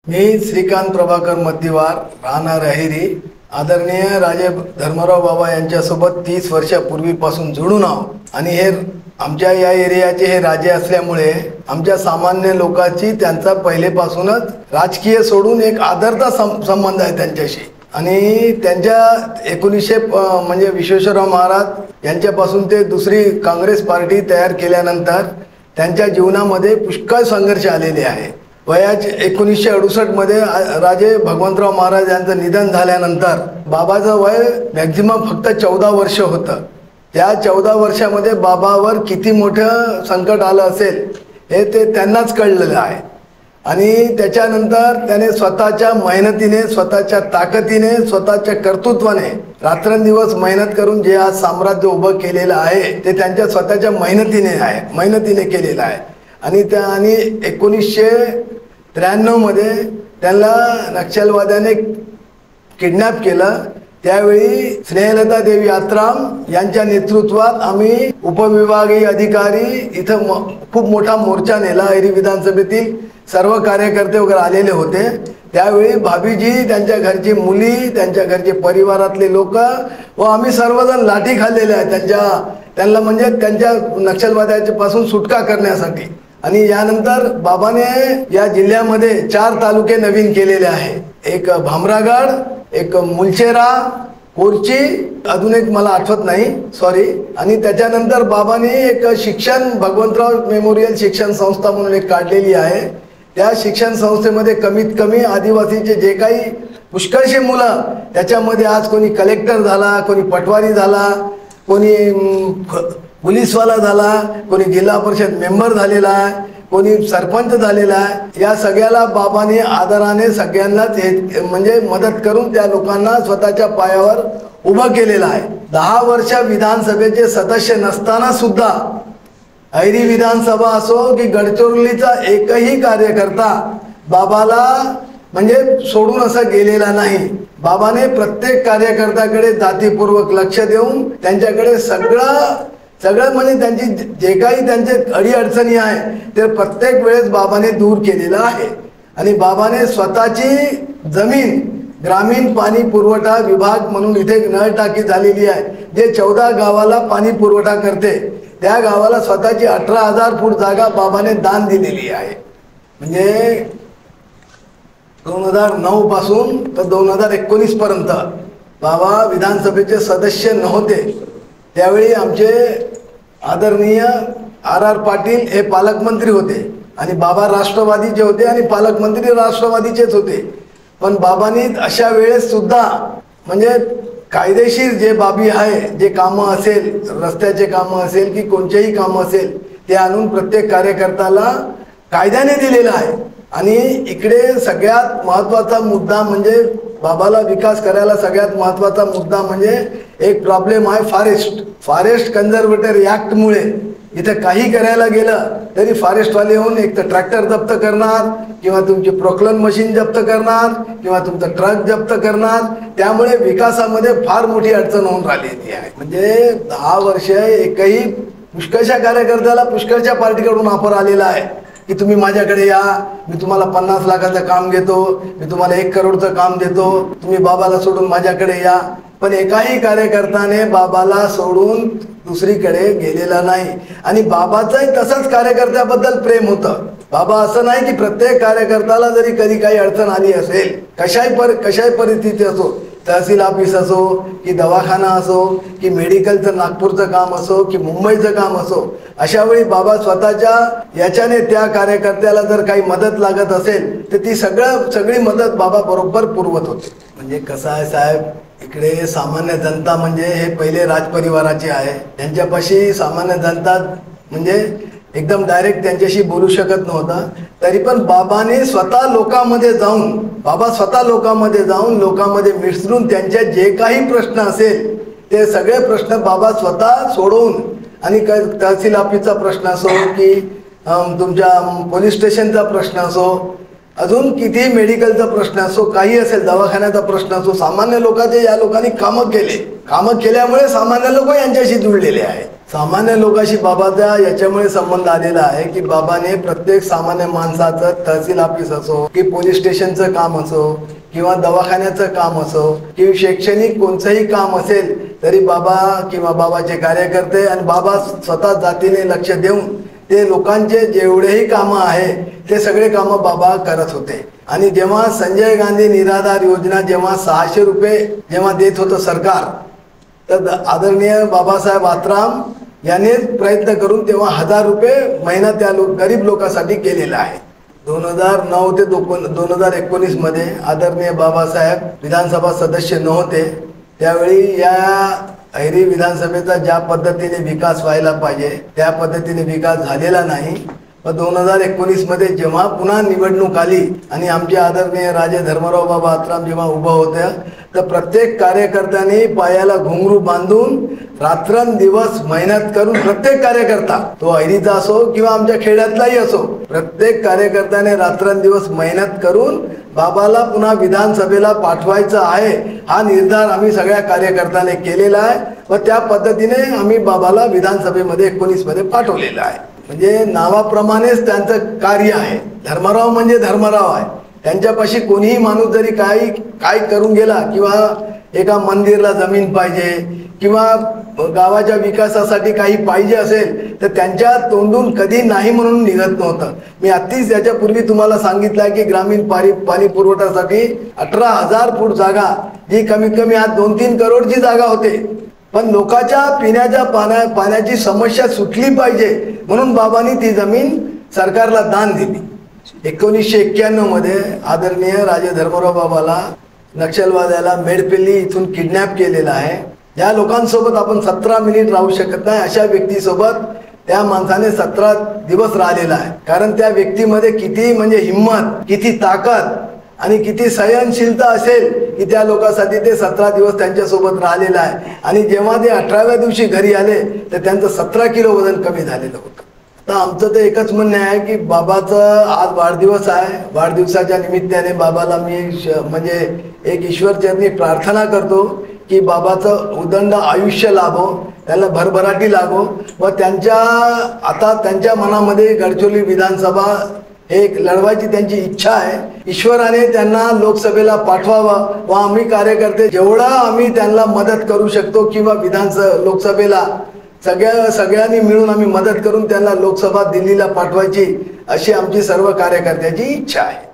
मी श्रीकांत प्रभाकर मत्तीवार, राहणार अहेरी. आदरणीय राजे धर्मराव बाबा यांच्यासोबत 30 वर्षापूर्वीपासून जुळून आहो आणि हे आमच्या या एरियाचे हे राजे असल्यामुळे आमच्या सामान्य लोकांची त्यांचा पहिलेपासूनच राजकीय सोडून एक आदरचा संबंध आहे त्यांच्याशी. आणि त्यांच्या 1900 म्हणजे विश्वेश्वरराव महाराज यांच्यापासून ते दुसरी काँग्रेस पार्टी तयार केल्यानंतर त्यांच्या जीवनामध्ये पुष्कळ संघर्ष आलेले आहे. वयाच्या 1968 मध्ये राजे भगवंतराव महाराज यांचं निधन झाल्यानंतर बाबाचं वय मॅक्झिमम फक्त 14 वर्ष होतं. त्या 14 वर्षामध्ये बाबावर किती मोठं संकट आलं असेल हे ते त्यांनाच कळलेलं आहे. आणि त्याच्यानंतर त्याने स्वतःच्या मेहनतीने, स्वतःच्या ताकदीने, स्वतःच्या कर्तृत्वाने रात्रंदिवस मेहनत करून जे आज साम्राज्य उभं केलेलं आहे ते त्यांच्या स्वतःच्या मेहनतीने केलेलं आहे. आणि 1993 मध्ये त्यांना नक्षलवाद्याने किडनॅप केलं. त्यावेळी स्नेहलता देवी आत्राम यांच्या नेतृत्वात आम्ही उपविभागीय अधिकारी इथं खूप मोठा मोर्चा नेला. अहेरी विधानसभेतील सर्व कार्यकर्ते वगैरे आलेले होते. त्यावेळी भाभीजी, त्यांच्या घरची मुली, त्यांच्या घरचे परिवारातले लोक व आम्ही सर्वजण लाठी खाल्लेले आहेत त्यांना म्हणजे त्यांच्या नक्षलवाद्याच्या पासून सुटका करण्यासाठी. आणि यानंतर बाबाने या जिल्ह्यामध्ये 4 तालुके नवीन केलेले आहे. एक भामरागड, एक मुलचेरा, कोरची, अजून एक मला आठवत नाही, सॉरी. आणि त्याच्यानंतर बाबांनी एक शिक्षण भगवंतराव मेमोरियल शिक्षण संस्था म्हणून एक काढलेली आहे. त्या शिक्षण संस्थेमध्ये कमीत कमी आदिवासीचे जे काही पुष्कळशे मुलं, त्याच्यामध्ये आज कोणी कलेक्टर झाला, कोणी पटवारी झाला, कोणी पोलीसवाला झाला, कोणी जिल्हा परिषद मेंबर झालेला आहे, कोणी सरपंच झालेला आहे. या सगळ्याला बाबांनी आदराने सगळ्यांनाच हे म्हणजे मदत करून त्या लोकांना स्वतःच्या पायावर उभं केलेलं आहे. 10 वर्ष विधानसभेचे सदस्य नसताना सुद्धा अहेरी विधानसभा असो की गडचिरोलीचा एकही कार्यकर्ता बाबाला म्हणजे सोडून असं गेलेला नाही. बाबाने प्रत्येक कार्यकर्त्याकडे जातीपूर्वक लक्ष देऊन त्यांच्याकडे सगळं म्हणजे त्यांची जे काही त्यांचे अडीअडचणी आहे ते प्रत्येक वेळेस बाबाने दूर केलेलं आहे. आणि बाबाने स्वतःची जमीन ग्रामीण पाणी पुरवठा विभाग म्हणून इथे नळ टाकी झालेली आहे, जे 14 गावाला पाणी पुरवठा करते. त्या गावाला स्वतःची 18,000 फूट जागा बाबाने दान दिलेली आहे. म्हणजे 2009 पासून तर 2019 पर्यंत बाबा विधानसभेचे सदस्य नव्हते. त्यावेळी आमचे आदरणीय RR पाटील हे पालकमंत्री होते आणि बाबा राष्ट्रवादीचे होते आणि पालकमंत्री राष्ट्रवादीचेच होते. पण बाबांनी अशा वेळेस सुद्धा म्हणजे कायदेशीर जे बाबी आहे, जे कामं असेल, रस्त्याचे कामं असेल की कोणतेही कामं असेल, ते आणून प्रत्येक कार्यकर्त्याला कायद्याने दिलेलं आहे. आणि इकडे सगळ्यात महत्त्वाचा मुद्दा म्हणजे बाबाला विकास करायला सगळ्यात महत्त्वाचा मुद्दा म्हणजे एक प्रॉब्लेम आहे फॉरेस्ट कन्झर्वेटरी ॲक्टमुळे. इथं काही करायला गेलं तरी फॉरेस्टवाले येऊन एक तर ट्रॅक्टर जप्त करणार किंवा तुमची प्रोक्लन मशीन जप्त करणार किंवा तुमचं ट्रक जप्त करणार. त्यामुळे विकासामध्ये फार मोठी अडचण होऊन राहिलेली आहे. म्हणजे 10 वर्ष एकही पुष्कळशा कार्यकर्त्याला पुष्कळशा पार्टीकडून ऑफर आलेला आहे की तुम्ही माझ्याकडे या, मी तुम्हाला 50 लाखाचं काम घेतो, मी तुम्हाला 1 करोडचं काम देतो, तुम्ही बाबाला सोडून माझ्याकडे या. पण एकाही कार्यकर्त्याने बाबाला सोडून दुसरीकडे गेलेला नाही. आणि बाबाचंही तसंच कार्यकर्त्याबद्दल प्रेम होतं. बाबा असं नाही की प्रत्येक कार्यकर्त्याला जरी कधी काही अडचण आली असेल, कशाही परिस्थिती असो, तहसील ऑफिस असो की दवाखाना असो की मेडिकलचं नागपूरचं काम असो की मुंबईचं काम असो, अशा वेळी बाबा स्वतःच्या याच्याने त्या कार्यकर्त्याला जर काही मदत लागत असेल तर ती सगळी मदत बाबा बरोबर पुरवत होते. म्हणजे कसं आहे साहेब, इकडे सामान्य जनता म्हणजे हे पहिले राजपरिवाराचे आहे. त्यांच्यापाशी सामान्य जनता म्हणजे एकदम डायरेक्ट त्यांच्याशी बोलू शकत नव्हता. तरी पण बाबाने स्वतः लोकांमध्ये जाऊन लोकांमध्ये मिसळून त्यांच्या जे काही प्रश्न असेल ते सगळे प्रश्न बाबा स्वतः सोडवून, आणि तहसील ऑफिसचा प्रश्न असो की तुमच्या पोलीस स्टेशनचा प्रश्न असो, अजून किती मेडिकलचा प्रश्न असो, काही असेल, दवाखान्याचा प्रश्न असो, सामान्य लोकांचे या लोकांनी कामं केल्यामुळे सामान्य लोक यांच्याशी जुळलेले आहेत. सामान्य लोकांशी बाबाचा याच्यामुळे संबंध आलेला आहे की बाबाने प्रत्येक सामान्य माणसाचं तहसील ऑफिस असो की पोलीस स्टेशनचं काम असो किंवा दवाखान्याचं काम असो किंवा शैक्षणिक कोणतंही काम असेल तरी बाबा किंवा बाबाचे कार्यकर्ते आणि बाबा स्वतः जातीने लक्ष देऊन ते लोकांचे जेवढेही कामं आहे ते सगळे कामं बाबा करत होते। आणि जेव्हा संजय गांधी निराधार योजना जेव्हा 600 रुपये जेव्हा देत होतं सरकार, तर आदरणीय बाबासाहेब आत्राम यांनी प्रयत्न करून तेव्हा 1000 रुपये महिना त्या गरीब लोकांसाठी केलेला आहे। 2009 ते 2019 मध्ये आदरणीय बाबासाहेब विधानसभा सदस्य नव्हते, त्यावेळी या अहेरी विधानसभेचा ज्या पद्धतीने विकास व्हायला पाहिजे त्या पद्धतीने विकास झालेला नाही। व 2019 मध्ये जेव्हा पुन्हा निवडणूक आली आणि आमचे आदरणीय राजे धर्मराव बाबा आत्राम जेव्हा उभं होत्या, तर प्रत्येक कार्यकर्त्यांनी पायाला घुंगरू बांधून रात्रंदिवस मेहनत करून प्रत्येक कार्यकर्ता तो अहेरीचा असो किंवा आमच्या खेड्यातलाही असो, प्रत्येक कार्यकर्त्याने रात्रंदिवस मेहनत करून बाबाला पुन्हा विधानसभेला पाठवायचं आहे हा निर्धार आम्ही सगळ्या कार्यकर्त्याने केलेला आहे व त्या पद्धतीने आम्ही बाबाला विधानसभेमध्ये 19 मध्ये पाठवलेलं आहे। म्हणजे नावाप्रमाणेच त्यांचं कार्य आहे। धर्मराव म्हणजे धर्मराव आहे, त्यांच्यापाशी कोणीही माणूस जरी काय करून गेला किंवा एका मंदिरला जमीन पाहिजे किंवा गावाच्या विकासासाठी काही पाहिजे असेल तर त्यांच्या तोंडून कधी नाही म्हणून निघत नव्हतं। मी आत्ताच याच्यापूर्वी तुम्हाला सांगितलं आहे की ग्रामीण पाणी पुरवठ्यासाठी 18,000 फूट जागा जी कमीत कमी आज 2-3 करोडची जागा होते, पण लोकांच्या पिण्याच्या पाण्याची समस्या सुटली पाहिजे म्हणून बाबांनी ती जमीन सरकारला दान दिली। 1991 मध्ये आदरणीय राजे धर्मराव बाबाला नक्षलवाद्याला मेडपल्ली इथून किडनॅप केलेला आहे। ज्या लोकांसोबत आपण 17 मिनिट राहू शकत नाही अशा व्यक्तीसोबत त्या माणसाने 17 दिवस राहिलेला आहे। कारण त्या व्यक्तीमध्ये किती म्हणजे हिम्मत, किती ताकद आणि किती सहनशीलता असेल की त्या लोकांसाठी ते 17 दिवस त्यांच्यासोबत राहिलेला आहे। आणि जेव्हा ते 18व्या दिवशी घरी आले तर त्यांचं 17 किलो वजन कमी झालेलं होतं। तर आमचं तर एकच म्हणणं आहे की बाबाचं आज वाढदिवस आहे, वाढदिवसाच्या निमित्ताने बाबाला मी म्हणजे एक ईश्वरचरणी प्रार्थना करतो की बाबाचं उदंड आयुष्य लाभो, त्याला भरभराटी लागो व त्यांच्या मनामध्ये गडचिरोली विधानसभा एक लढवायची त्यांची इच्छा आहे। ईश्वराने त्यांना लोकसभेला पाठवावं व आम्ही कार्यकर्ते जेवढा आम्ही त्यांना मदत करू शकतो किंवा लोकसभेला सगळ्यांनी मिळून आम्ही मदत करून त्यांना लोकसभा दिल्लीला पाठवायची अशी आमची सर्व कार्यकर्त्याची इच्छा आहे।